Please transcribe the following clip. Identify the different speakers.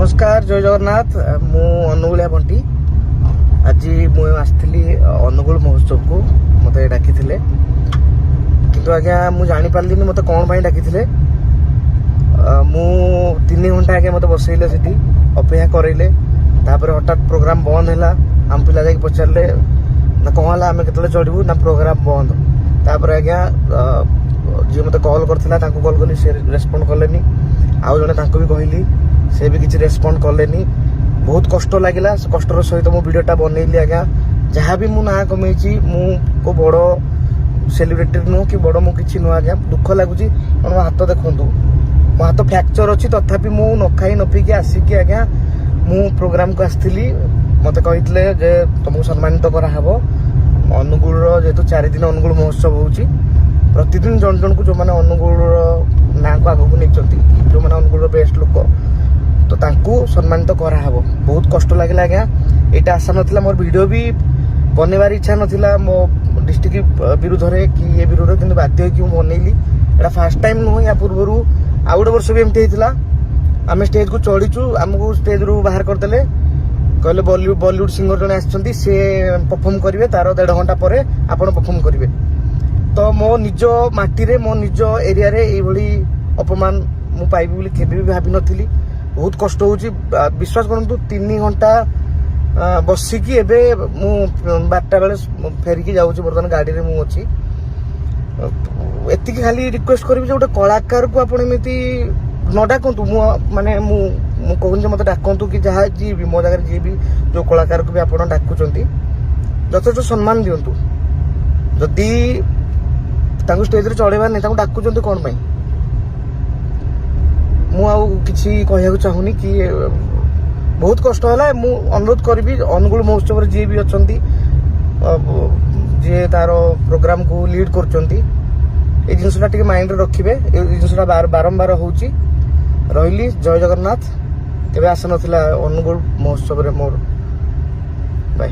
Speaker 1: नमस्कार जय जगन्नाथ मु अनुगुलिया बंटी आज मुझे आसती अनुगुल महोत्सव को मत डाकी किंतु आज्ञा मुझे जानी पार्ली मत कौन पाई डाकी मु 3 घंटा आगे मत बसैले से अपेक्षा करैले हठात प्रोग्राम बंद है आम पिला जाकि पचारे ना कौन है आम के चढ़ू ना प्रोग्राम बंद आज्ञा जी मत कॉल करथिला तांको कॉल कली से रेस्पोंड कलेनी आउ जने तांको भी कहली से भी किसी रेस्पोंड कलेनी बहुत कष्ट लगिला कष्टर सहित मो वीडियोटा बनैली आज्ञा जहाँ भी मु ना कमेची मु को बड़ सेलिब्रिटी नुह कि बड़ मु किछि नुह आज्ञा दुख लगुच मो हाथ देखंतु मो हाथ फ्रैक्चर अच्छी तथापि मु न खाई न पीकी आसिकी आज्ञा मु प्रोग्राम को आसती मत कही जे तुमको सम्मानित कराहब अनुगुल जेहेतु 4 दिन अनुगुल महोत्सव होउची प्रतिदिन जन जन को जो मैंने अनुगुल ना को आगक नहीं जो मैंने अनुगुल बेस्ट लोक तो तांकू सम्मानित कराहब बहुत कष्ट लगे आज्ञा यहाँ आशा नाला मोर वीडियो भी बनवार इच्छा नाला मो डिस्ट्रिक्ट विरुद्ध कि ये विरुद्ध कि बाध्य कि बनैली एटा फास्ट टाइम नुह या पूर्वर आउ गोटे वर्ष भी एमती होता आम स्टेज को चढ़ीचु आमको स्टेज रू बाहर करदे कहले बॉलीवुड सिंगर जन आसछंती से परफॉर्म करेंगे तार 1.5 घंटा पर आपण परफॉर्म करेंगे तो मो निज माटी मो निज एरिया रे ये अपमान मु पाइबी बोली केबे भी भाभी नथिली बहुत कष्ट होउची विश्वास करंतु 3 घंटा बसिकी एबे मु 12टा बेले फेरिकी जाउची बर्तमान गाड़ी रे मु अछि एतिकी खाली रिक्वेस्ट करबी जे गोटे कलाकार को आपण एमिति न डाकंतु मु माने मु कहून जे मते डाकंतु कि जहा जी भी मो जगह जी भी जो कलाकार को भी आपण डाकुचंती यथेष्ट सम्मान दियंतु जदि तांको स्टेज रे चढ़ेबार नहीं डाकुचंती कौन पाई मुझे कहना चाहूनी कि बहुत कष्ट है मु अनुरोध करी अनुगुल महोत्सव जी भी अच्छा जी तार प्रोग्राम को लीड कर जिनसा माइंड रे रखिए जिनसा बारंबार होची रही जय जगन्नाथ केवे आशा नाला अनुगुल महोत्सव रे मोर बाय।